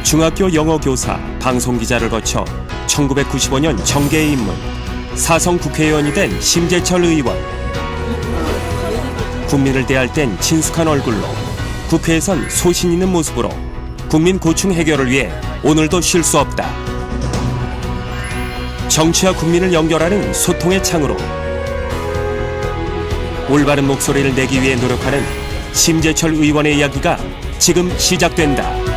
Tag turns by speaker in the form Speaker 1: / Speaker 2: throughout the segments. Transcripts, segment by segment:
Speaker 1: 중학교 영어 교사, 방송기자를 거쳐 1995년 정계에 입문, 사성 국회의원이 된 심재철 의원. 국민을 대할 땐 친숙한 얼굴로, 국회에선 소신 있는 모습으로 국민 고충 해결을 위해 오늘도 쉴 수 없다. 정치와 국민을 연결하는 소통의 창으로 올바른 목소리를 내기 위해 노력하는 심재철 의원의 이야기가 지금 시작된다.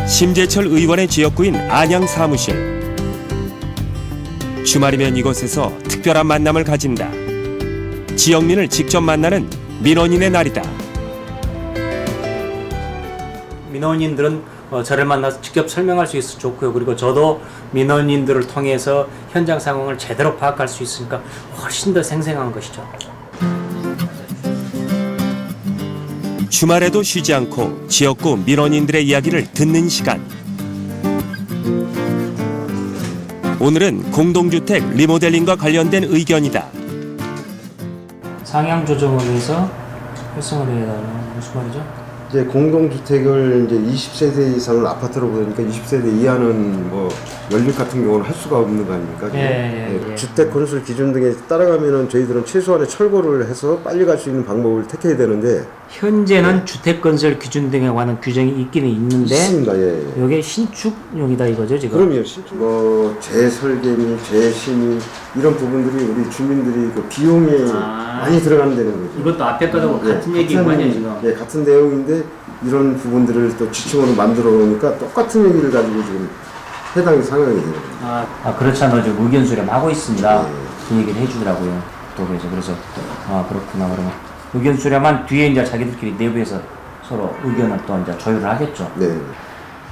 Speaker 1: 심재철 의원의 지역구인 안양 사무실. 주말이면 이곳에서 특별한 만남을 가진다. 지역민을 직접 만나는 민원인의 날이다.
Speaker 2: 민원인들은 저를 만나서 직접 설명할 수 있어서 좋고요. 그리고 저도 민원인들을 통해서 현장 상황을 제대로 파악할 수 있으니까 훨씬 더 생생한 것이죠.
Speaker 1: 주말에도 쉬지 않고 지역구 민원인들의 이야기를 듣는 시간. 오늘은 공동주택 리모델링과 관련된 의견이다.
Speaker 2: 상향 조정을 위해서 활성화를 해달라는 무슨 말이죠?
Speaker 3: 이제 공동주택을 이제 20세대 이상을 아파트로 보니까 20세대 이하는 뭐 연립 같은 경우는 할 수가 없는 거 아닙니까?
Speaker 2: 예.
Speaker 3: 주택 건설 기준 등에 따라가면은 저희들은 최소한의 철거를 해서 빨리 갈 수 있는 방법을 택해야 되는데
Speaker 2: 현재는 주택 건설 기준 등에 관한 규정이 있기는 있는데
Speaker 3: 있습니다. 예.
Speaker 2: 이게 신축용이다 이거죠 지금?
Speaker 3: 그럼요. 신축 뭐 재설계 및 재심의 이런 부분들이 우리 주민들이 그 비용에 많이 들어가는 데는 거죠.
Speaker 2: 이것도 앞에 거하고 같은 얘기군요 지금.
Speaker 3: 네, 같은 내용인데 이런 부분들을 또 지침으로 만들어 놓으니까 똑같은 얘기를 가지고 지금 해당 상황이 돼요.
Speaker 2: 그렇지 않아 지금 의견 수렴하고 있습니다.
Speaker 3: 네.
Speaker 2: 그 얘기를 해주더라고요. 또 그래서 그렇구나 그러면 의견 수렴한 뒤에 이제 자기들끼리 내부에서 서로 의견을 또 이제 조율을 하겠죠.
Speaker 3: 네.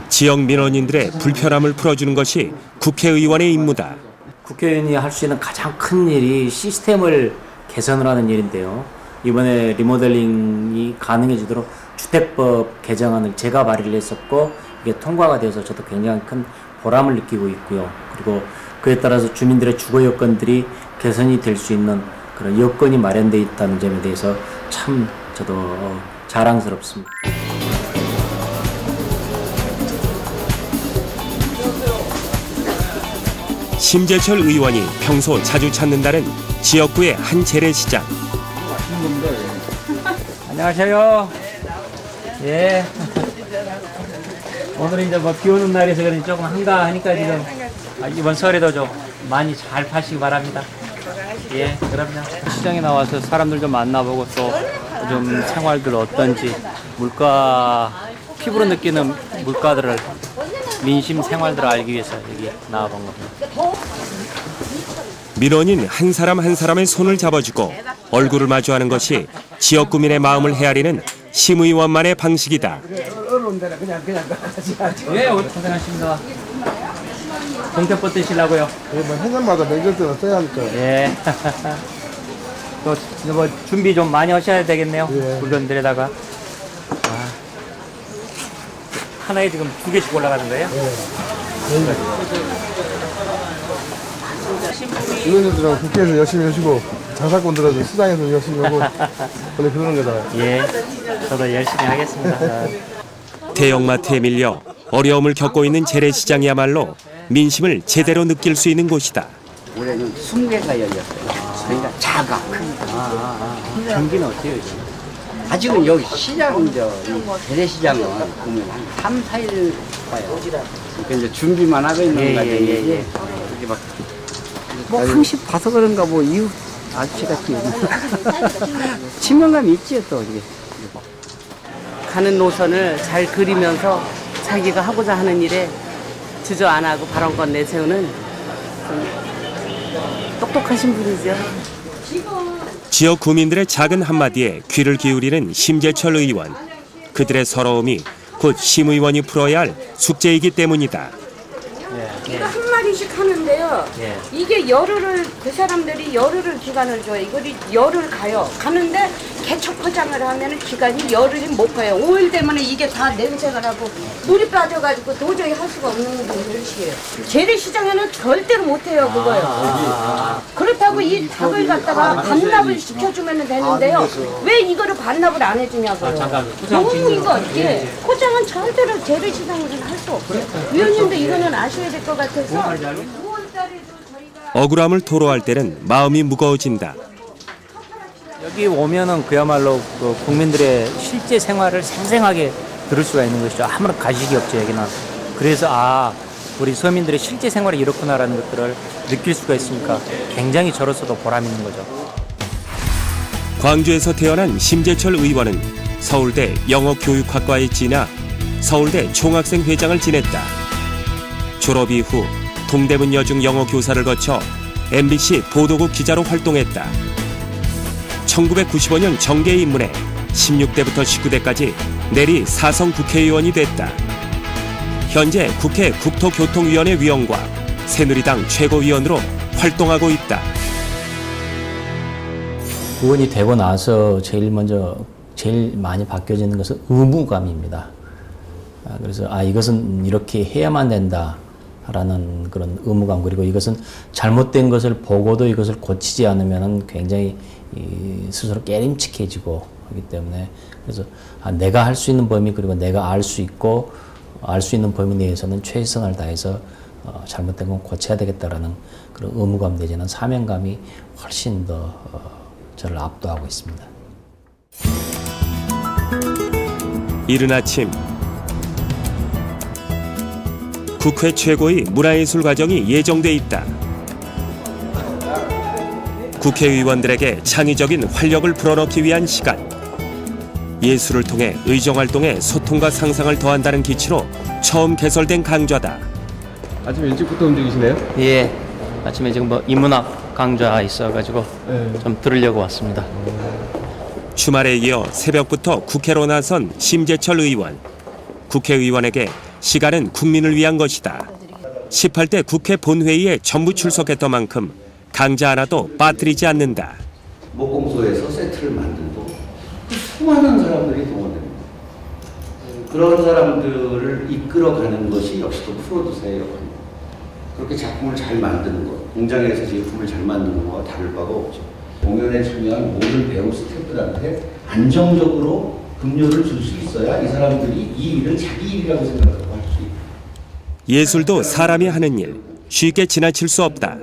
Speaker 1: 지역 민원인들의 불편함을 풀어주는 것이 국회의원의 임무다.
Speaker 2: 국회의원이 할 수 있는 가장 큰 일이 시스템을 개선을 하는 일인데요. 이번에 리모델링이 가능해지도록 주택법 개정안을 제가 발의를 했었고 이게 통과가 되어서 저도 굉장히 큰 보람을 느끼고 있고요. 그리고 그에 따라서 주민들의 주거 여건들이 개선이 될 수 있는 그런 여건이 마련되어 있다는 점에 대해서 참 저도 자랑스럽습니다.
Speaker 1: 심재철 의원이 평소 자주 찾는다는 지역구의 한 재래시장.
Speaker 2: 안녕하세요. 예. 오늘은 이제 뭐 비 오는 날에서 그런지 조금 한가하니까 지금 이번 설에도 좀 많이 잘 파시기 바랍니다. 예, 그럼요. 시장에 나와서 사람들 좀 만나보고 또 좀 생활들 어떤지 피부로 느끼는 물가들을 민심 생활들을 알기 위해서 여기 나와본 겁니다.
Speaker 1: 민원인 한 사람 한 사람의 손을 잡아주고 얼굴을 마주하는 것이 지역 구민의 마음을 헤아리는 심의원만의 방식이다.
Speaker 2: 예, 오늘 고생하십니다. 동태포 뜨시려고요?
Speaker 4: 뭐 해년마다 명절 때는 써야 하니까.
Speaker 2: 예. 또 뭐 준비 좀 많이 하셔야 되겠네요.
Speaker 4: 예.
Speaker 2: 물건들에다가. 하나에 지금 2개씩 올라가는 거예요?
Speaker 4: 예. 의원님들은 국회에서 열심히 하시고 장사꾼들은 시장에서 열심히 하고 원래 그러는 거다.
Speaker 2: 예. 저도 열심히 하겠습니다.
Speaker 1: 대형마트에 밀려 어려움을 겪고 있는 재래시장이야말로 민심을 제대로 느낄 수 있는 곳이다.
Speaker 5: 올해는 20개가 열렸어요. 그러니까 작아, 크니까.
Speaker 2: 경기는 어때요? 지금?
Speaker 5: 아직은 여기 시장, 재래시장은 보면 한 3, 4일 봐요. 그러니까 이제 준비만 하고 있는 거지. 이게 막, 뭐, 항시 봐서 그런가, 뭐, 이웃 아저씨 같은 친밀감이 있지, 또, 이게.
Speaker 6: 가는 노선을 잘 그리면서 자기가 하고자 하는 일에 주저 안 하고 발언권 내세우는 좀 똑똑하신 분이죠.
Speaker 1: 지역 구민들의 작은 한마디에 귀를 기울이는 심재철 의원. 그들의 서러움이 곧 심의원이 풀어야 할 숙제이기 때문이다.
Speaker 6: 한
Speaker 7: 마리씩 하는데요.
Speaker 2: 예.
Speaker 7: 이게 열흘을 그 사람들이 열흘을 기간을 줘요. 이거를 열흘 가요. 가는데 개척 포장을 하면은 기간이 열흘이 못 가요. 5일 되면 이게 다 냄새가 나고 물이 빠져가지고 도저히 할 수가 없는 것이에요. 재래시장에는 절대로 못 해요 그거요. 그렇다고 이 닭을 갖다가 반납을 시켜주면 되는데요. 왜 이거를 반납을 안 해주냐고요. 너무 이거 예. 포장은 절대로 재래시장에서는 할 수 없어요. 위원님도 이거는 아셔야 될 것 같아서 5월달에도 저희가
Speaker 1: 억울함을 토로할 때는 마음이 무거워진다.
Speaker 2: 여기 오면은 그야말로 그 국민들의 실제 생활을 생생하게 들을 수가 있는 것이죠. 아무런 가식이 없죠 여기는. 그래서 우리 서민들의 실제 생활이 이렇구나라는 것들을 느낄 수가 있으니까 굉장히 저로서도 보람 있는 거죠.
Speaker 1: 광주에서 태어난 심재철 의원은 서울대 영어교육학과에 지나 서울대 총학생회장을 지냈다. 졸업 이후 동대문 여중 영어교사를 거쳐 MBC 보도국 기자로 활동했다. 1995년 정계에 입문해 16대부터 19대까지 내리 4성 국회의원이 됐다. 현재 국회 국토교통위원회 위원과 새누리당 최고위원으로 활동하고 있다.
Speaker 2: 의원이 되고 나서 제일 많이 바뀌어지는 것은 의무감입니다. 그래서 이것은 이렇게 해야만 된다라는 그런 의무감, 그리고 이것은 잘못된 것을 보고도 이것을 고치지 않으면 굉장히 스스로 깨림칙해지고 하기 때문에, 그래서 내가 할 수 있는 범위, 그리고 내가 알 수 있고 알 수 있는 범위 내에서는 최선을 다해서 잘못된 건 고쳐야 되겠다라는 그런 의무감 내지는 사명감이 훨씬 더 저를 압도하고 있습니다.
Speaker 1: 이른 아침 국회 최고의 문화예술 과정이 예정돼 있다. 국회의원들에게 창의적인 활력을 불어넣기 위한 시간. 예술을 통해 의정활동에 소통과 상상을 더한다는 기치로 처음 개설된 강좌다.
Speaker 8: 아침 일찍부터 움직이시네요?
Speaker 2: 예, 아침에 지금 인문학 강좌 있어가지고 좀 들으려고 왔습니다.
Speaker 1: 주말에 이어 새벽부터 국회로 나선 심재철 의원. 국회의원에게 시간은 국민을 위한 것이다. 18대 국회 본회의에 전부 출석했던 만큼 강좌 하나도 빠뜨리지 않는다.
Speaker 9: 목공소에서 세트를 만들고 수많은 사람들이 동원됩니다. 그런 사람들을 이끌어가는 것이 역시 또 프로듀서의 역할입니다. 그렇게 작품을 잘 만드는 것, 공장에서 제품을 잘 만드는 것과 다를 바가 없죠. 공연에 참여한 모든 배우 스태프들한테 안정적으로 급료를 줄 수 있어야 이 사람들이 이 일을 자기 일이라고 생각하고 할 수 있다.
Speaker 1: 예술도 사람이 하는 일, 쉽게 지나칠 수 없다.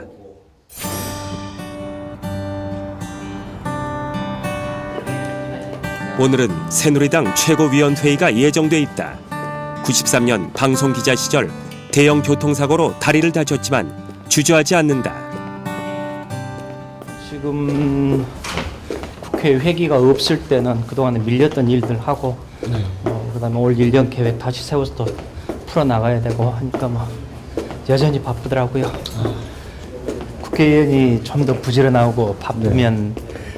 Speaker 1: 오늘은 새누리당 최고위원회의가 예정돼 있다. 93년 방송기자 시절 대형 교통사고로 다리를 다쳤지만 주저하지 않는다.
Speaker 2: 지금 국회 회기가 없을 때는 그동안에 밀렸던 일들 하고 그다음에 올 1년 계획 다시 세워서 또 풀어나가야 되고 하니까 여전히 바쁘더라고요. 국회의원이 좀 더 부지런하고 바쁘면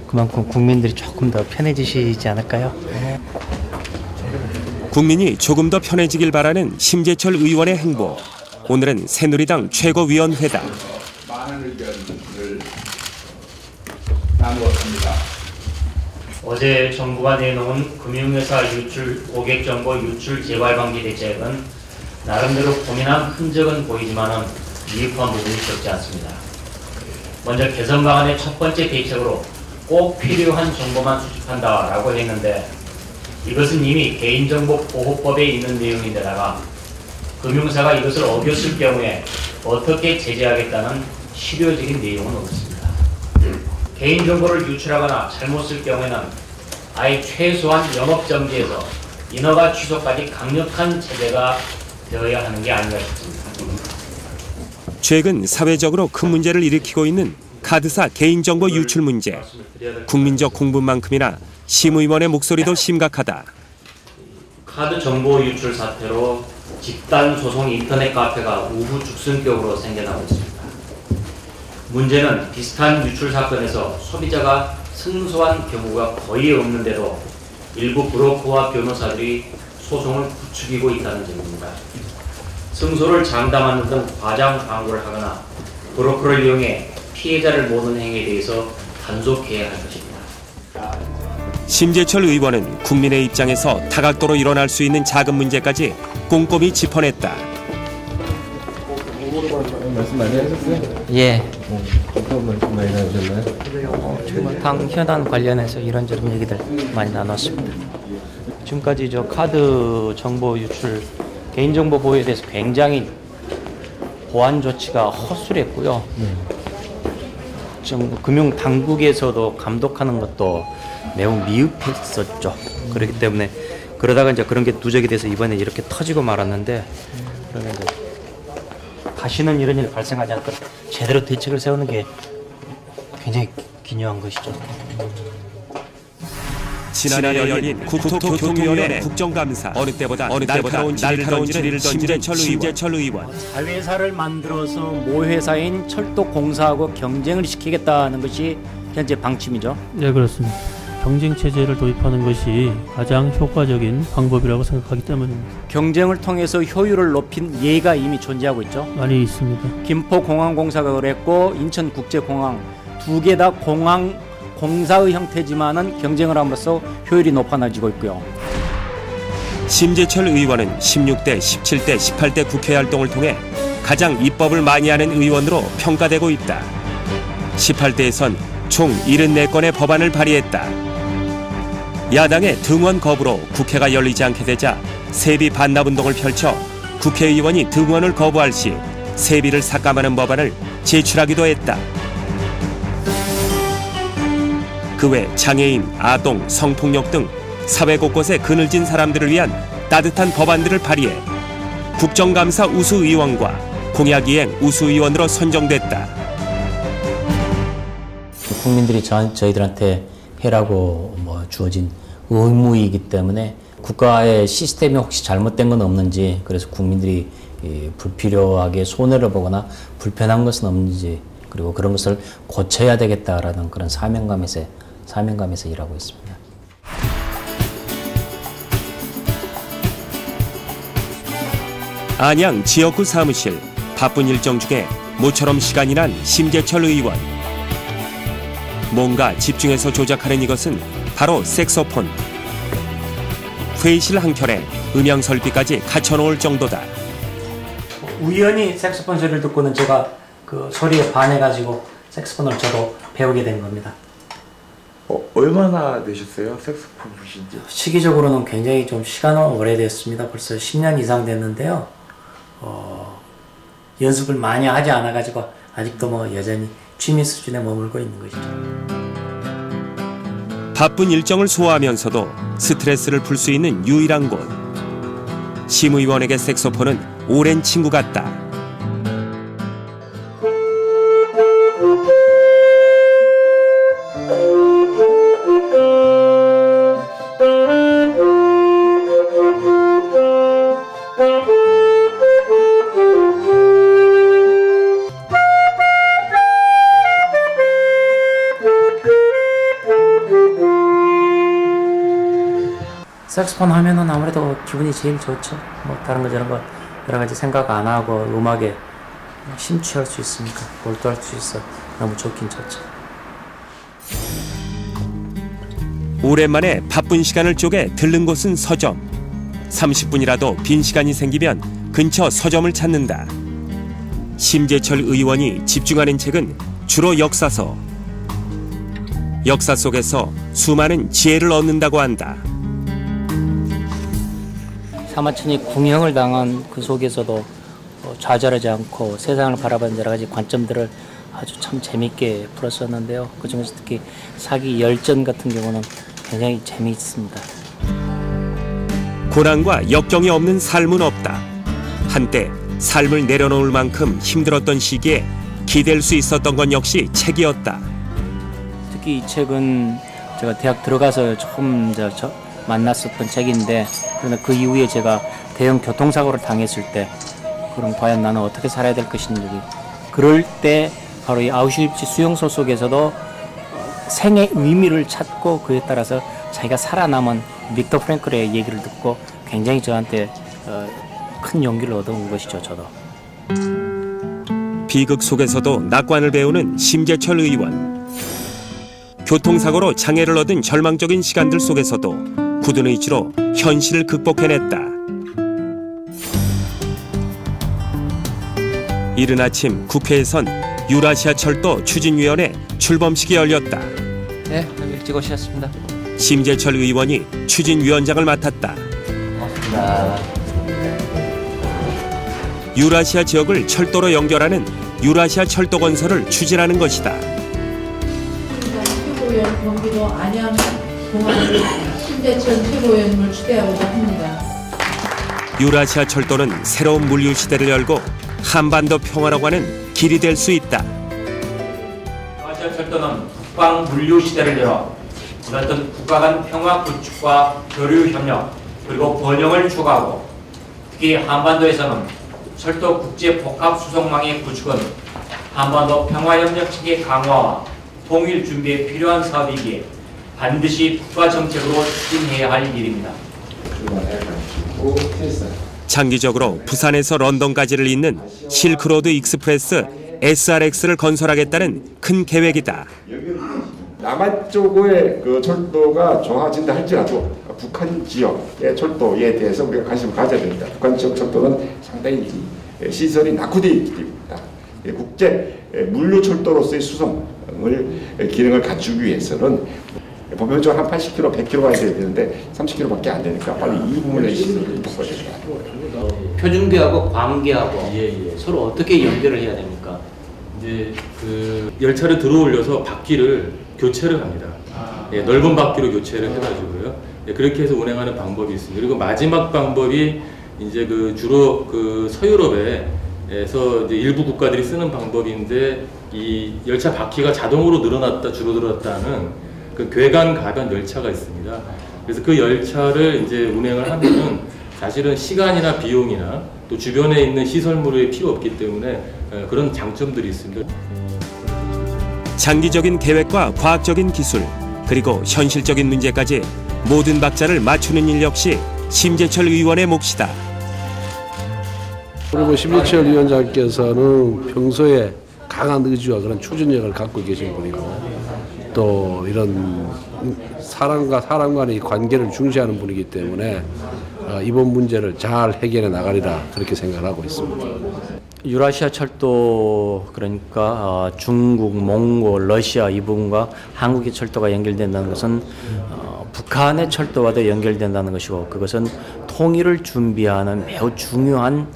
Speaker 2: 그만큼 국민들이 조금 더 편해지시지 않을까요?
Speaker 1: 국민이 조금 더 편해지길 바라는 심재철 의원의 행보. 오늘은 새누리당 최고위원회다.
Speaker 10: 많은 의견을 나누었습니다.
Speaker 11: 어제 정부가 내놓은 금융회사 유출, 고객정보 유출 재발 방지 대책은 나름대로 고민한 흔적은 보이지만은 미흡한 부분이 적지 않습니다. 먼저 개선 방안의 첫 번째 대책으로 꼭 필요한 정보만 수집한다라고 했는데 이것은 이미 개인정보보호법에 있는 내용인데다가 금융사가 이것을 어겼을 경우에 어떻게 제재하겠다는 실효적인 내용은 없습니다. 개인정보를 유출하거나 잘못 쓸 경우에는 아예 최소한 영업정지에서 인허가 취소까지 강력한 제재가 되어야 하는 게 아닌가 싶습니다.
Speaker 1: 최근 사회적으로 큰 문제를 일으키고 있는 카드사 개인정보 유출 문제. 국민적 공분만큼이나 심의원의 목소리도 심각하다.
Speaker 11: 카드 정보 유출 사태로 집단 소송 인터넷 카페가 우후죽순격으로 생겨나고 있습니다. 문제는 비슷한 유출 사건에서 소비자가 승소한 경우가 거의 없는데도 일부 브로커와 변호사들이 소송을 부추기고 있다는 점입니다. 승소를 장담하는 등 과장 광고를 하거나 브로커를 이용해 피해자를 모는 행위에 대해서 단속해야 할 것입니다.
Speaker 1: 심재철 의원은 국민의 입장에서 다각도로 일어날 수 있는 작은 문제까지 꼼꼼히 짚어냈다.
Speaker 8: 말씀 많이 하셨어요?
Speaker 12: 예.
Speaker 8: 어떤 말씀 많이 나누셨나요?
Speaker 12: 당 현안 관련해서 이런저런 얘기들 많이 나눴습니다. 지금까지 저 카드 정보 유출, 개인정보 보호에 대해서 굉장히 보안 조치가 허술했고요. 좀 금융 당국에서도 감독하는 것도 매우 미흡했었죠. 그렇기 때문에 그러다가 이제 그런 게 누적이 돼서 이번에 이렇게 터지고 말았는데, 그러면 이제 다시는 이런 일이 발생하지 않도록 제대로 대책을 세우는 게 굉장히 기묘한 것이죠.
Speaker 1: 지난해 열린 국토교통위원회 국정감사 어느 때보다 날카로운 질의를 던지는 심재철 의원.
Speaker 2: 자회사를 만들어서 모회사인 철도공사하고 경쟁을 시키겠다는 것이 현재 방침이죠.
Speaker 13: 네, 그렇습니다. 경쟁 체제를 도입하는 것이 가장 효과적인 방법이라고 생각하기 때문입니다.
Speaker 2: 경쟁을 통해서 효율을 높인 예가 이미 존재하고 있죠.
Speaker 13: 많이 있습니다.
Speaker 2: 김포공항공사가 그랬고 인천국제공항 두 개 다 공항 공사의 형태지만은 경쟁을 함으로써 효율이 높아지고 있고요.
Speaker 1: 심재철 의원은 16대, 17대, 18대 국회 활동을 통해 가장 입법을 많이 하는 의원으로 평가되고 있다. 18대에선 총 74건의 법안을 발의했다. 야당의 등원 거부로 국회가 열리지 않게 되자 세비 반납운동을 펼쳐 국회의원이 등원을 거부할 시 세비를 삭감하는 법안을 제출하기도 했다. 그 외 장애인, 아동, 성폭력 등 사회 곳곳에 그늘진 사람들을 위한 따뜻한 법안들을 발의해 국정감사 우수의원과 공약이행 우수의원으로 선정됐다.
Speaker 2: 국민들이 저희들한테 해라고 주어진 의무이기 때문에 국가의 시스템이 혹시 잘못된 건 없는지, 그래서 국민들이 불필요하게 손해를 보거나 불편한 것은 없는지, 그리고 그런 것을 고쳐야 되겠다라는 그런 사명감에서 일하고 있습니다.
Speaker 1: 안양 지역구 사무실, 바쁜 일정 중에 모처럼 시간이 난 심재철 의원. 뭔가 집중해서 조작하는 이것은 바로 색소폰. 회의실 한켠에 음향 설비까지 갖춰놓을 정도다.
Speaker 2: 우연히 색소폰 소리를 듣고는 제가 그 소리에 반해가지고 색소폰을 저도 배우게 된 겁니다.
Speaker 14: 얼마나 되셨어요? 색소폰 부신지?
Speaker 2: 시기적으로는 굉장히 좀 시간은 오래됐습니다. 벌써 10년 이상 됐는데요. 연습을 많이 하지 않아가지고 아직도 여전히 취미 수준에 머물고 있는 것이죠.
Speaker 1: 바쁜 일정을 소화하면서도 스트레스를 풀 수 있는 유일한 곳. 심 의원에게 색소폰은 오랜 친구 같다.
Speaker 2: 색소폰 하면은 아무래도 기분이 제일 좋죠. 다른 거 저런 거 여러 가지 생각 안 하고 음악에 심취할 수 있으니까, 몰두할 수 있어 너무 좋긴 좋죠.
Speaker 1: 오랜만에 바쁜 시간을 쪼개 들른 곳은 서점. 30분이라도 빈 시간이 생기면 근처 서점을 찾는다. 심재철 의원이 집중하는 책은 주로 역사서. 역사 속에서 수많은 지혜를 얻는다고 한다.
Speaker 2: 사마천이 궁형을 당한 그 속에서도 좌절하지 않고 세상을 바라보는 여러 가지 관점들을 아주 참 재밌게 풀었었는데요. 그중에서 특히 사기 열전 같은 경우는 굉장히 재미있습니다.
Speaker 1: 고난과 역경이 없는 삶은 없다. 한때 삶을 내려놓을 만큼 힘들었던 시기에 기댈 수 있었던 건 역시 책이었다.
Speaker 2: 특히 이 책은 제가 대학 들어가서 처음 만났었던 책인데, 그러나 그 이후에 제가 대형 교통사고를 당했을 때 그럼 과연 나는 어떻게 살아야 될 것인지, 그럴 때 바로 이 아우슈비츠 수용소 속에서도 생의 의미를 찾고 그에 따라서 자기가 살아남은 빅터 프랭클의 얘기를 듣고 굉장히 저한테 큰 용기를 얻어온 것이죠, 저도.
Speaker 1: 비극 속에서도 낙관을 배우는 심재철 의원. 교통사고로 장애를 얻은 절망적인 시간들 속에서도 굳은 의지로 현실을 극복해냈다. 이른 아침 국회에선 유라시아 철도 추진위원회 출범식이 열렸다.
Speaker 12: 네, 일찍 오셨습니다.
Speaker 1: 심재철 의원이 추진위원장을 맡았다.
Speaker 12: 고맙습니다.
Speaker 1: 유라시아 지역을 철도로 연결하는 유라시아 철도 건설을 추진하는 것이다.
Speaker 15: 최고위원 경기도 안양 공항을 심재철 최고위원을 추대하고자 합니다.
Speaker 1: 유라시아 철도는 새로운 물류 시대를 열고 한반도 평화라고 하는 길이 될 수 있다.
Speaker 11: 유라시아 철도는 국방 물류 시대를 열어 어떤 국가 간 평화 구축과 교류 협력 그리고 번영을 추구하고 특히 한반도에서는 철도 국제 복합 수송망의 구축은 한반도 평화협력 체계 강화와 통일 준비에 필요한 사업이기에 반드시 국가 정책으로 추진해야 할 일입니다.
Speaker 1: 장기적으로 부산에서 런던까지를 잇는 실크로드 익스프레스 SRX를 건설하겠다는 큰 계획이다.
Speaker 14: 남한 쪽의 그 철도가 좋아진다 할지라도 북한 지역의 철도에 대해서 우리가 관심을 가져야 됩니다. 북한 지역 철도는 상당히 시설이 낙후되어 있기 때문입니다. 국제 물류 철도로서의 수송을 기능을 갖추기 위해서는 보편적으로 한 80km, 100km 가야 되는데 30km밖에 안 되니까 빨리 이 부분의 시설을 바꿔야 됩니다.
Speaker 12: 표준계하고 광계하고 서로 어떻게 연결을 해야 됩니까?
Speaker 16: 이제 그 열차를 들어올려서 바퀴를 교체를 합니다. 넓은 바퀴로 교체를 해가지고요. 그렇게 해서 운행하는 방법이 있습니다. 그리고 마지막 방법이 이제 그 주로 그 서유럽에서 이제 일부 국가들이 쓰는 방법인데 이 열차 바퀴가 자동으로 늘어났다 줄어들었다는 그 괴간 가변 열차가 있습니다. 그래서 그 열차를 이제 운행을 하면은 사실은 시간이나 비용이나 또 주변에 있는 시설물이 필요 없기 때문에 그런 장점들이 있습니다.
Speaker 1: 장기적인 계획과 과학적인 기술 그리고 현실적인 문제까지 모든 박자를 맞추는 일 역시 심재철 의원의 몫이다.
Speaker 17: 그리고 심재철 위원장께서는 평소에 강한 의지와 그런 추진력을 갖고 계신 분이고 또 이런 사람과 사람 간의 관계를 중시하는 분이기 때문에 이번 문제를 잘 해결해 나가리라 그렇게 생각하고 있습니다.
Speaker 12: 유라시아 철도 그러니까 중국, 몽골, 러시아 이 부분과 한국의 철도가 연결된다는 것은 북한의 철도와도 연결된다는 것이고 그것은 통일을 준비하는 매우 중요한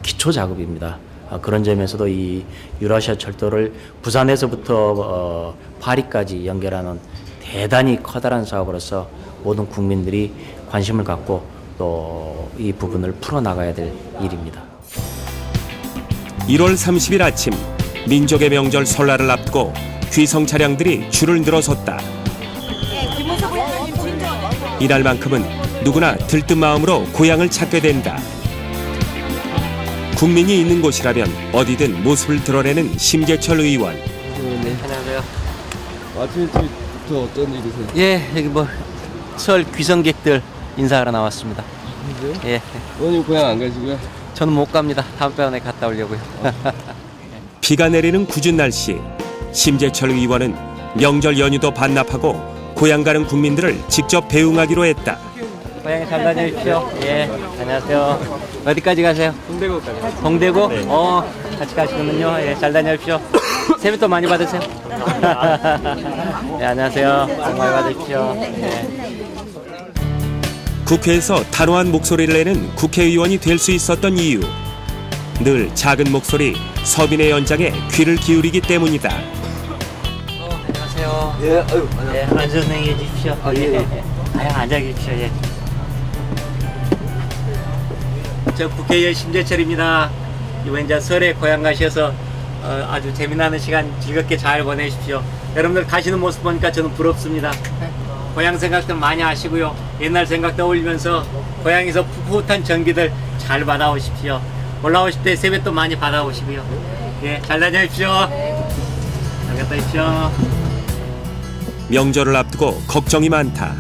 Speaker 12: 기초 작업입니다. 그런 점에서도 이 유라시아 철도를 부산에서부터 파리까지 연결하는 대단히 커다란 사업으로서 모든 국민들이 관심을 갖고 또 이 부분을 풀어나가야 될 일입니다.
Speaker 1: 1월 30일 아침 민족의 명절 설날을 앞두고 귀성 차량들이 줄을 늘어섰다. 이날만큼은 누구나 들뜬 마음으로 고향을 찾게 된다. 국민이 있는 곳이라면 어디든 모습을 드러내는 심재철 의원.
Speaker 12: 네, 안녕하세요.
Speaker 8: 아침 일찍부터 어떤 일이세요?
Speaker 12: 예, 여기 뭐 설 귀성객들 인사하러 나왔습니다. 예.
Speaker 8: 의원님 고향 안 가시고요?
Speaker 12: 저는 못 갑니다. 다음번에 갔다 오려고요.
Speaker 1: 비가 내리는 궂은 날씨, 심재철 의원은 명절 연휴도 반납하고 고향 가는 국민들을 직접 배웅하기로 했다.
Speaker 12: 고향에 잘 다녀오십시오. 예, 안녕하세요. 어디까지 가세요?
Speaker 8: 홍대구까지.
Speaker 12: 홍대구? 네. 같이 가시는군요. 예, 잘 다녀오십시오. 세뱃돈 많이 받으세요. 네, 안녕하세요. 복 많이 받으십시오. 예.
Speaker 1: 국회에서 단호한 목소리를 내는 국회의원이 될 수 있었던 이유. 늘 작은 목소리 서빈의 연장에 귀를 기울이기 때문이다.
Speaker 12: 안녕하세요. 예, 아유, 예, 앉아서 얘기해 주십시오. 예. 아유, 앉아 계십시오. 예. 저 국회의원 심재철입니다. 이번 이제 설에 고향 가셔서 아주 재미나는 시간 즐겁게 잘 보내십시오. 여러분들 가시는 모습 보니까 저는 부럽습니다. 고향 생각도 많이 하시고요. 옛날 생각 떠올리면서 고향에서 풋풋한 전기들 잘 받아오십시오. 올라오실 때 세뱃돈 많이 받아오시고요. 예, 잘 다녀오십시오. 잘 갔다 오십시오.
Speaker 1: 명절을 앞두고 걱정이 많다.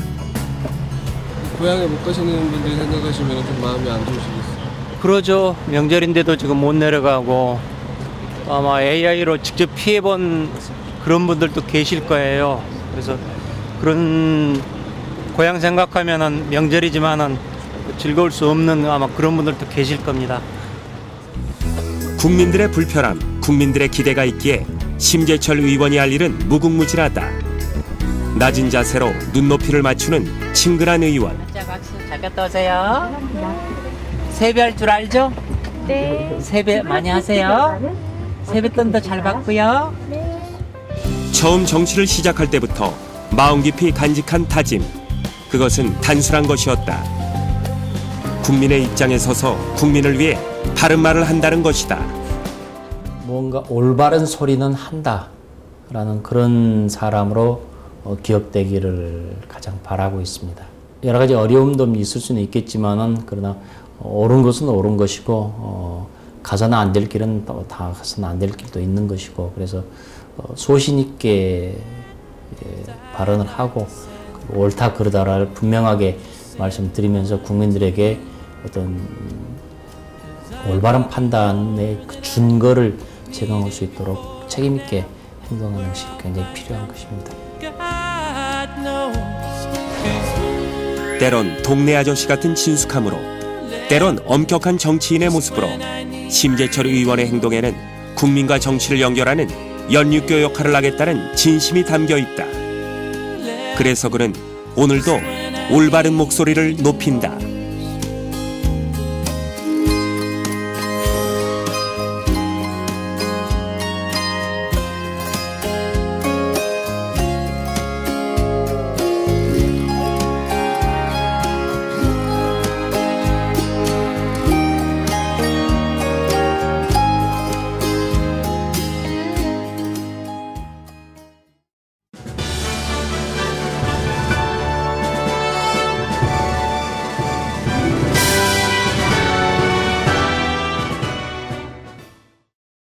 Speaker 8: 고향에 못 가시는 분들이 생각하시면 좀 마음이 안 좋으시겠어요?
Speaker 12: 그러죠. 명절인데도 지금 못 내려가고 아마 AI로 직접 피해본 그런 분들도 계실 거예요. 그래서 그런 고향 생각하면은 명절이지만은 즐거울 수 없는 아마 그런 분들도 계실 겁니다.
Speaker 1: 국민들의 불편함, 국민들의 기대가 있기에 심재철 의원이 할 일은 무궁무진하다. 낮은 자세로 눈높이를 맞추는 친근한 의원.
Speaker 18: 잘 갔다 오세요. 세배할 줄 알죠?
Speaker 19: 네.
Speaker 18: 세배 많이 하세요. 세뱃돈도 잘 받고요.
Speaker 1: 처음 정치를 시작할 때부터 마음 깊이 간직한 다짐. 그것은 단순한 것이었다. 국민의 입장에 서서 국민을 위해 바른 말을 한다는 것이다.
Speaker 2: 뭔가 올바른 소리는 한다라는 그런 사람으로 기억되기를 가장 바라고 있습니다. 여러 가지 어려움도 있을 수는 있겠지만은 그러나 옳은 것은 옳은 것이고 가서는 안 될 길은 또 다 가서는 안 될 길도 있는 것이고 그래서 소신 있게 발언을 하고 옳다 그르다를 분명하게 말씀드리면서 국민들에게 어떤 올바른 판단의 그 준거를 제공할 수 있도록 책임 있게 행동하는 것이 굉장히 필요한 것입니다.
Speaker 1: 때론 동네 아저씨 같은 친숙함으로, 때론 엄격한 정치인의 모습으로 심재철 의원의 행동에는 국민과 정치를 연결하는 연육교 역할을 하겠다는 진심이 담겨 있다. 그래서 그는 오늘도 올바른 목소리를 높인다.